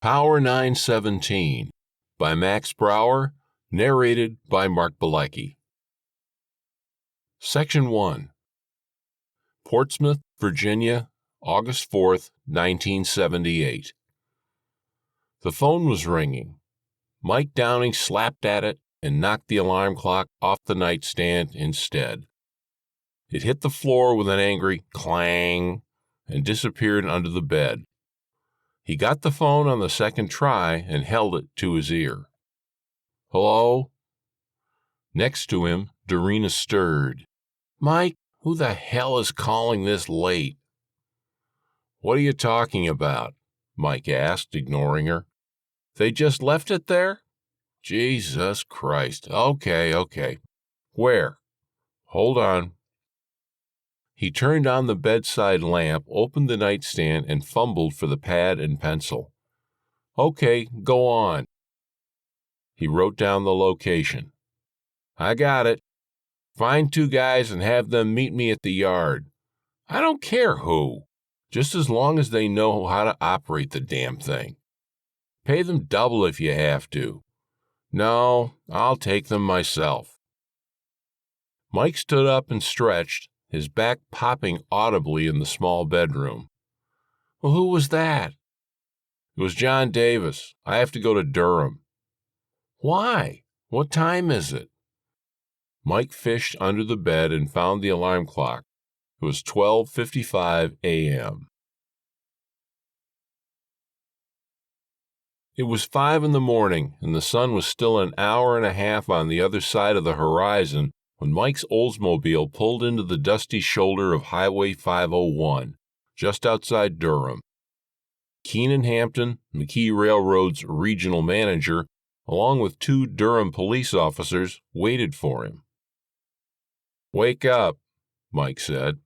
Power 917 by Max Brower, narrated by Mark Bielecki. Section 1. Portsmouth, Virginia, August 4th, 1978. The phone was ringing. Mike Downing slapped at it and knocked the alarm clock off the nightstand instead. It hit the floor with an angry clang and disappeared under the bed. He got the phone on the second try and held it to his ear. "Hello?" Next to him, Dorena stirred. "Mike, who the hell is calling this late?" "What are you talking about?" Mike asked, ignoring her. "They just left it there?" "Jesus Christ. Okay. Where?" "Hold on." He turned on the bedside lamp, opened the nightstand, and fumbled for the pad and pencil. "Okay, go on." He wrote down the location. "I got it. Find 2 guys and have them meet me at the yard. I don't care who, just as long as they know how to operate the damn thing. Pay them double if you have to. No, I'll take them myself." Mike stood up and stretched, his back popping audibly in the small bedroom. "Well, who was that?" "It was John Davis. I have to go to Durham." "Why? What time is it?" Mike fished under the bed and found the alarm clock. It was 12:55 a.m. It was 5 in the morning, and the sun was still an hour and a half on the other side of the horizon when Mike's Oldsmobile pulled into the dusty shoulder of Highway 501, just outside Durham. Keenan Hampton, McKee Railroad's regional manager, along with 2 Durham police officers, waited for him. "Wake up," Mike said.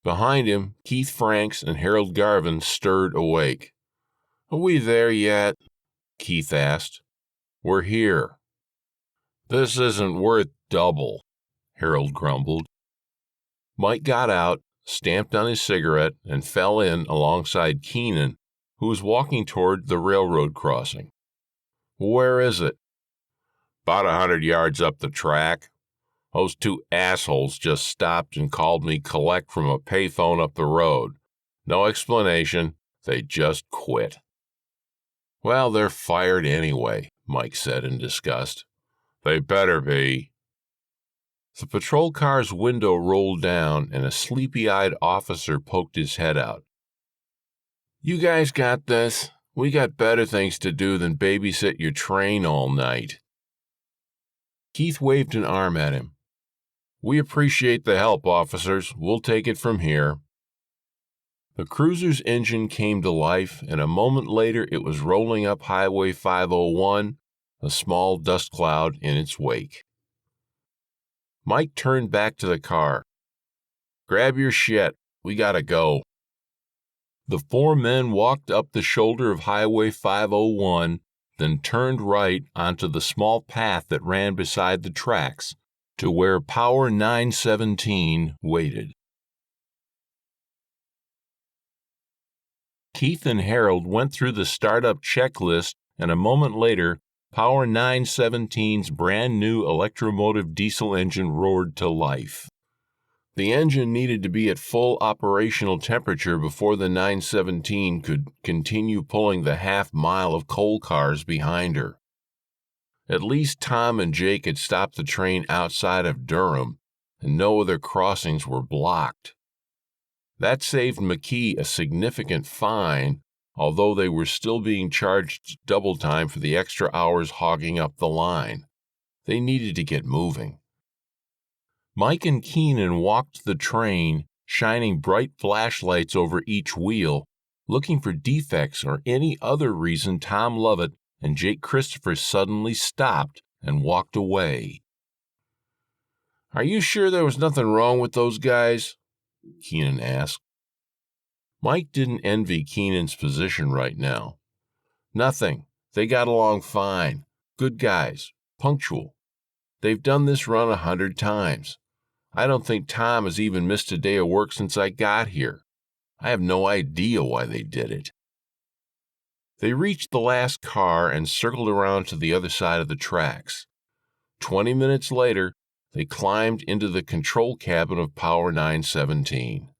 Behind him, Keith Franks and Harold Garvin stirred awake. "Are we there yet?" Keith asked. "We're here." "This isn't worth double," Harold grumbled. Mike got out, stamped on his cigarette, and fell in alongside Keenan, who was walking toward the railroad crossing. "Where is it?" "About 100 yards up the track. Those 2 assholes just stopped and called me collect from a payphone up the road. No explanation. They just quit." "Well, they're fired anyway," Mike said in disgust. "They better be." The patrol car's window rolled down, and a sleepy-eyed officer poked his head out. "You guys got this. We got better things to do than babysit your train all night." Keith waved an arm at him. "We appreciate the help, officers. We'll take it from here." The cruiser's engine came to life, and a moment later it was rolling up Highway 501, a small dust cloud in its wake. Mike turned back to the car. "Grab your shit. We gotta go." The 4 men walked up the shoulder of Highway 501, then turned right onto the small path that ran beside the tracks to where Power 917 waited. Keith and Harold went through the startup checklist, and a moment later, Power 917's brand-new electromotive diesel engine roared to life. The engine needed to be at full operational temperature before the 917 could continue pulling the half-mile of coal cars behind her. At least Tom and Jake had stopped the train outside of Durham, and no other crossings were blocked. That saved McKee a significant fine, although they were still being charged double time for the extra hours hogging up the line. They needed to get moving. Mike and Keenan walked the train, shining bright flashlights over each wheel, looking for defects or any other reason Tom Lovett and Jake Christopher suddenly stopped and walked away. "Are you sure there was nothing wrong with those guys?" Keenan asked. Mike didn't envy Keenan's position right now. "Nothing. They got along fine. Good guys. Punctual. They've done this run 100 times. I don't think Tom has even missed a day of work since I got here. I have no idea why they did it." They reached the last car and circled around to the other side of the tracks. 20 minutes later, they climbed into the control cabin of Power 917.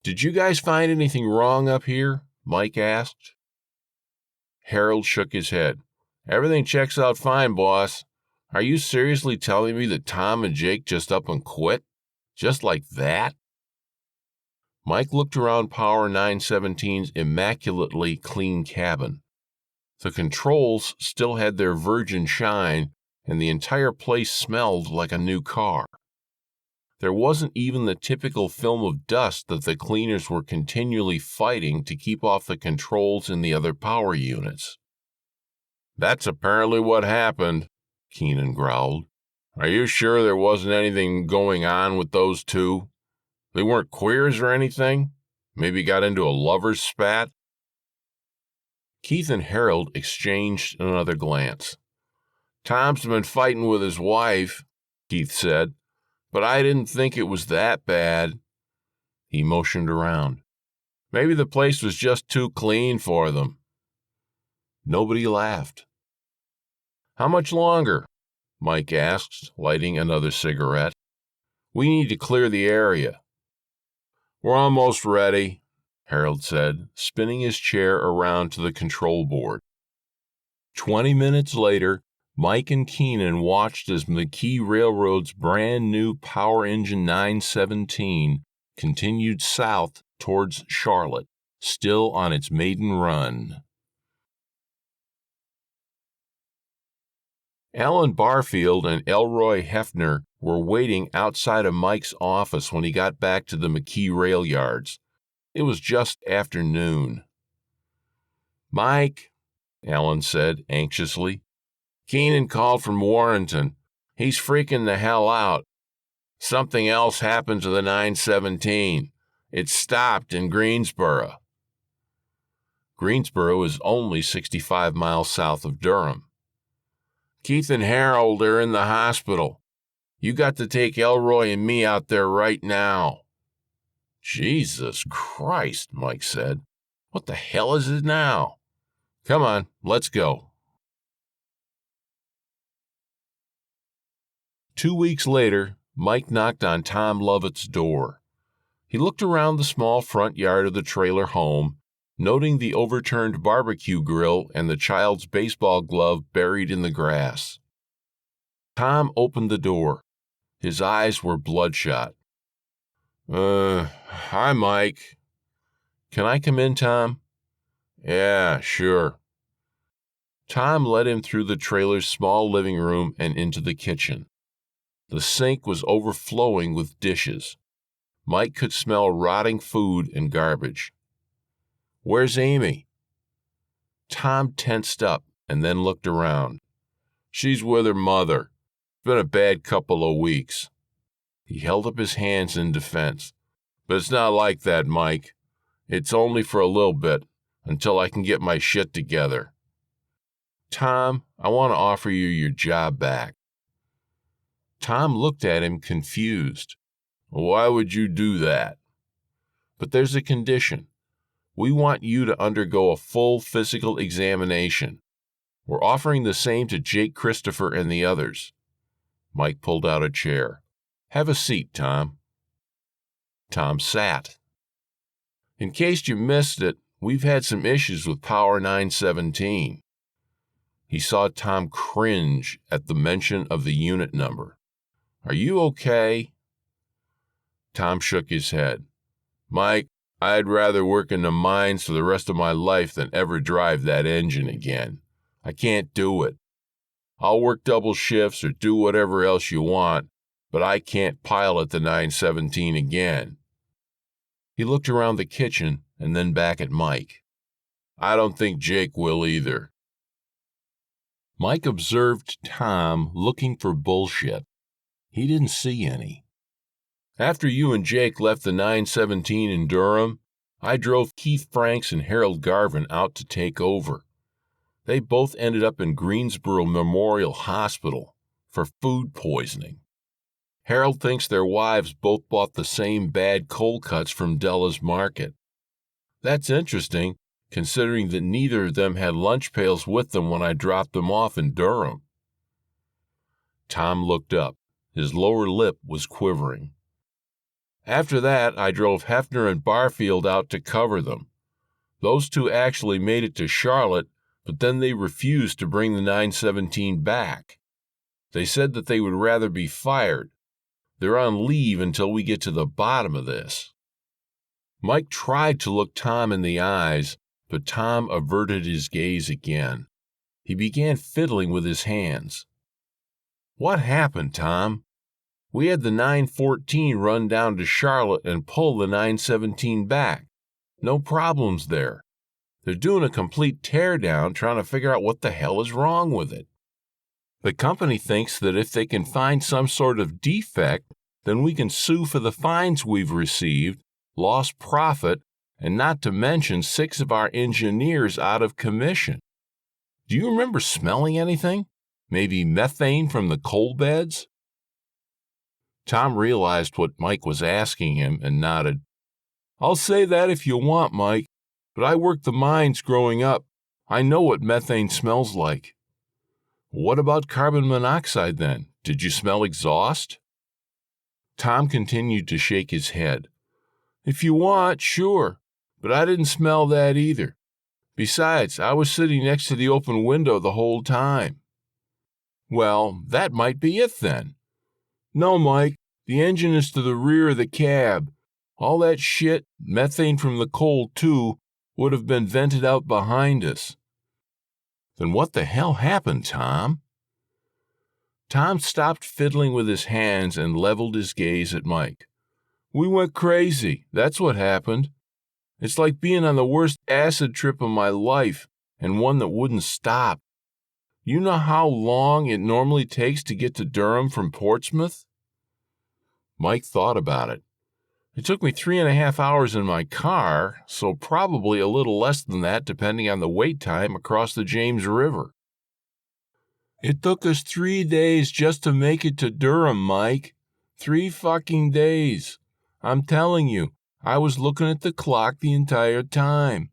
"Did you guys find anything wrong up here?" Mike asked. Harold shook his head. "Everything checks out fine, boss. Are you seriously telling me that Tom and Jake just up and quit? Just like that?" Mike looked around Power 917's immaculately clean cabin. The controls still had their virgin shine, and the entire place smelled like a new car. There wasn't even the typical film of dust that the cleaners were continually fighting to keep off the controls in the other power units. "That's apparently what happened," Keenan growled. "Are you sure there wasn't anything going on with those two? They weren't queers or anything? Maybe got into a lover's spat?" Keith and Harold exchanged another glance. "Tom's been fighting with his wife," Keith said, "but I didn't think it was that bad." He motioned around. "Maybe the place was just too clean for them." Nobody laughed. "How much longer?" Mike asked, lighting another cigarette. "We need to clear the area." "We're almost ready," Harold said, spinning his chair around to the control board. 20 minutes later, Mike and Keenan watched as McKee Railroad's brand new Power Engine 917 continued south towards Charlotte, still on its maiden run. Alan Barfield and Elroy Hefner were waiting outside of Mike's office when he got back to the McKee rail yards. It was just after noon. "Mike," Alan said anxiously, "Keenan called from Warrenton. He's freaking the hell out. Something else happened to the 917. It stopped in Greensboro." Greensboro is only 65 miles south of Durham. "Keith and Harold are in the hospital. You got to take Elroy and me out there right now." "Jesus Christ," Mike said. "What the hell is it now? Come on, let's go." 2 weeks later, Mike knocked on Tom Lovett's door. He looked around the small front yard of the trailer home, noting the overturned barbecue grill and the child's baseball glove buried in the grass. Tom opened the door. His eyes were bloodshot. Hi, Mike." "Can I come in, Tom?" "Yeah, sure." Tom led him through the trailer's small living room and into the kitchen. The sink was overflowing with dishes. Mike could smell rotting food and garbage. "Where's Amy?" Tom tensed up and then looked around. "She's with her mother. It's been a bad couple of weeks." He held up his hands in defense. "But it's not like that, Mike. It's only for a little bit, until I can get my shit together." "Tom, I want to offer you your job back." Tom looked at him confused. "Why would you do that?" "But there's a condition. We want you to undergo a full physical examination. We're offering the same to Jake Christopher and the others." Mike pulled out a chair. "Have a seat, Tom." Tom sat. "In case you missed it, we've had some issues with Power 917. He saw Tom cringe at the mention of the unit number. "Are you okay?" Tom shook his head. "Mike, I'd rather work in the mines for the rest of my life than ever drive that engine again. I can't do it. I'll work double shifts or do whatever else you want, but I can't pilot the 917 again." He looked around the kitchen and then back at Mike. "I don't think Jake will either." Mike observed Tom looking for bullshit. He didn't see any. "After you and Jake left the 917 in Durham, I drove Keith Franks and Harold Garvin out to take over. They both ended up in Greensboro Memorial Hospital for food poisoning. Harold thinks their wives both bought the same bad cold cuts from Della's Market. That's interesting, considering that neither of them had lunch pails with them when I dropped them off in Durham." Tom looked up. His lower lip was quivering. "After that, I drove Hefner and Barfield out to cover them. Those two actually made it to Charlotte, but then they refused to bring the 917 back. They said that they would rather be fired. They're on leave until we get to the bottom of this." Mike tried to look Tom in the eyes, but Tom averted his gaze again. He began fiddling with his hands. "What happened, Tom? We had the 914 run down to Charlotte and pull the 917 back. No problems there. They're doing a complete teardown trying to figure out what the hell is wrong with it. The company thinks that if they can find some sort of defect, then we can sue for the fines we've received, lost profit, and not to mention 6 of our engineers out of commission. Do you remember smelling anything? Maybe methane from the coal beds?" Tom realized what Mike was asking him and nodded. "I'll say that if you want, Mike, but I worked the mines growing up. I know what methane smells like." "What about carbon monoxide then? Did you smell exhaust?" Tom continued to shake his head. "If you want, sure, but I didn't smell that either. Besides, I was sitting next to the open window the whole time." "Well, that might be it then." "No, Mike, the engine is to the rear of the cab. All that shit, methane from the coal too, would have been vented out behind us." "Then what the hell happened, Tom?" Tom stopped fiddling with his hands and leveled his gaze at Mike. "We went crazy. That's what happened. It's like being on the worst acid trip of my life, and one that wouldn't stop. You know how long it normally takes to get to Durham from Portsmouth?" Mike thought about it. "It took me 3.5 hours in my car, so probably a little less than that depending on the wait time across the James River." "It took us 3 days just to make it to Durham, Mike. 3 fucking days. I'm telling you, I was looking at the clock the entire time.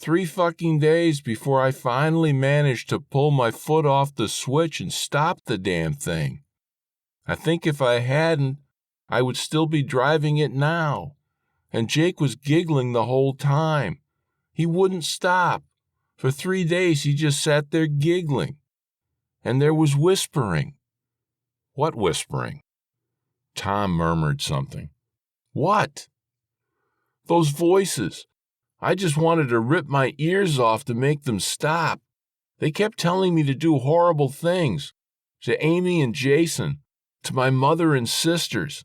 3 fucking days before I finally managed to pull my foot off the switch and stop the damn thing. I think if I hadn't, I would still be driving it now. And Jake was giggling the whole time. He wouldn't stop. For 3 days he just sat there giggling. And there was whispering." "What whispering?" Tom murmured something. "What?" "Those voices. I just wanted to rip my ears off to make them stop. They kept telling me to do horrible things. To Amy and Jason. To my mother and sisters.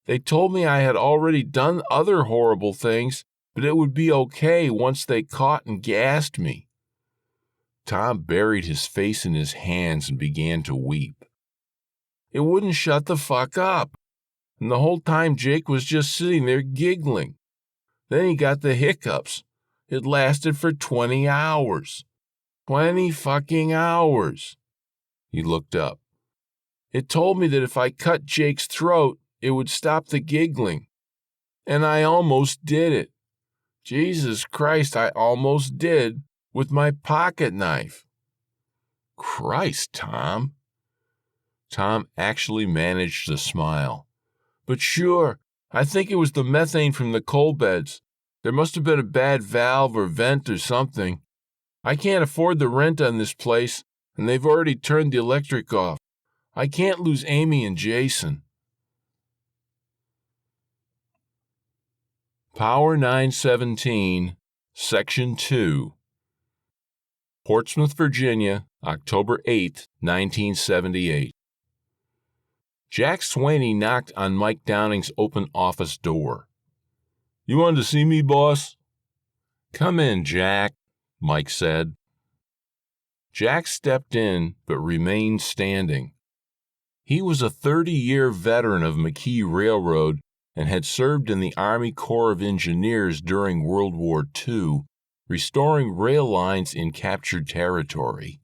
They told me I had already done other horrible things, but it would be okay once they caught and gassed me." Tom buried his face in his hands and began to weep. "It wouldn't shut the fuck up. And the whole time Jake was just sitting there giggling. Then he got the hiccups. It lasted for 20 hours. 20 fucking hours." He looked up. "It told me that if I cut Jake's throat, it would stop the giggling. And I almost did it. Jesus Christ, I almost did, with my pocket knife." "Christ, Tom." Tom actually managed to smile. "But sure, I think it was the methane from the coal beds. There must have been a bad valve or vent or something. I can't afford the rent on this place, and they've already turned the electric off. I can't lose Amy and Jason." Power 917, Section 2. Portsmouth, Virginia, October 8, 1978. Jack Swaney knocked on Mike Downing's open office door. "You wanted to see me, boss?" "Come in, Jack," Mike said. Jack stepped in, but remained standing. He was a 30-year veteran of McKee Railroad and had served in the Army Corps of Engineers during World War II, restoring rail lines in captured territory.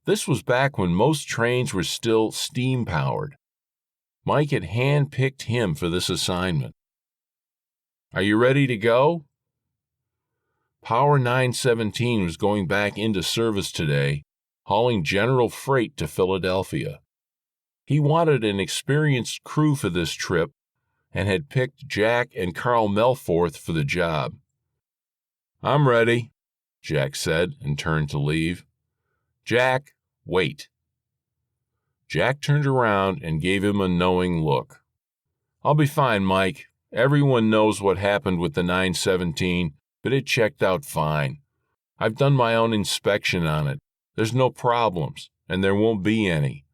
This was back when most trains were still steam-powered. Mike had hand-picked him for this assignment. "Are you ready to go?" Power 917 was going back into service today, hauling general freight to Philadelphia. He wanted an experienced crew for this trip and had picked Jack and Carl Melforth for the job. "I'm ready," Jack said and turned to leave. "Jack, wait." Jack turned around and gave him a knowing look. "I'll be fine, Mike. Everyone knows what happened with the 917, but it checked out fine. I've done my own inspection on it. There's no problems, and there won't be any.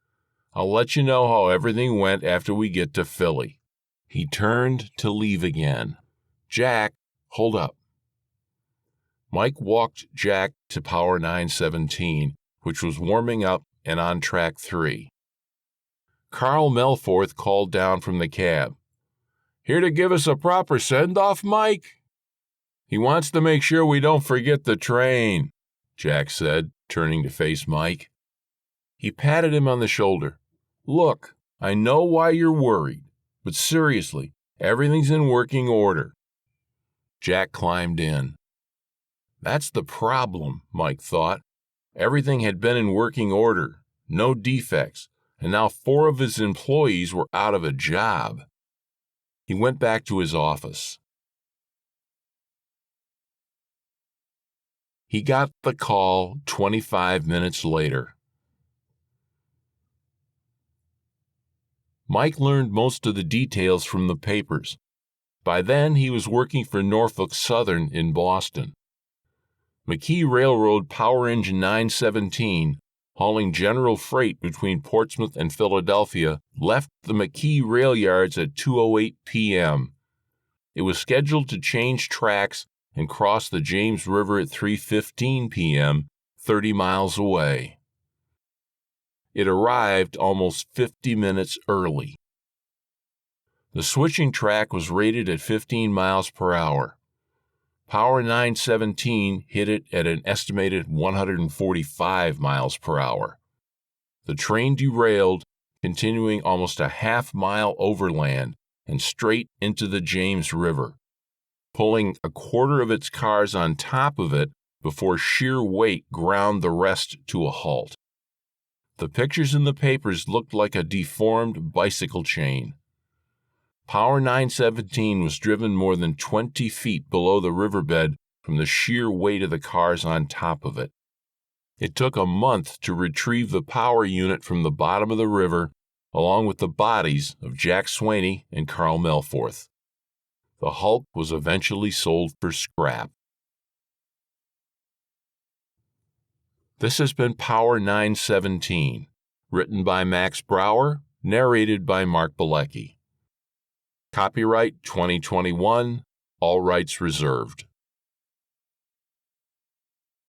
I'll let you know how everything went after we get to Philly." He turned to leave again. "Jack, hold up." Mike walked Jack to Power 917, which was warming up and on track 3. Carl Melforth called down from the cab. "Here to give us a proper send-off, Mike?" "He wants to make sure we don't forget the train," Jack said, turning to face Mike. He patted him on the shoulder. "Look, I know why you're worried, but seriously, everything's in working order." Jack climbed in. That's the problem, Mike thought. Everything had been in working order, no defects, and now 4 of his employees were out of a job. He went back to his office. He got the call 25 minutes later. Mike learned most of the details from the papers. By then, he was working for Norfolk Southern in Boston. McKee Railroad Power Engine 917, hauling general freight between Portsmouth and Philadelphia, left the McKee rail yards at 2:08 p.m. It was scheduled to change tracks and cross the James River at 3:15 p.m., 30 miles away. It arrived almost 50 minutes early. The switching track was rated at 15 miles per hour. Power 917 hit it at an estimated 145 miles per hour. The train derailed, continuing almost a half-mile overland and straight into the James River, pulling a quarter of its cars on top of it before sheer weight ground the rest to a halt. The pictures in the papers looked like a deformed bicycle chain. Power 917 was driven more than 20 feet below the riverbed from the sheer weight of the cars on top of it. It took a month to retrieve the power unit from the bottom of the river, along with the bodies of Jack Swaney and Carl Melforth. The hulk was eventually sold for scrap. This has been Power 917, written by Max Brower, narrated by Mark Bielecki. Copyright 2021, all rights reserved.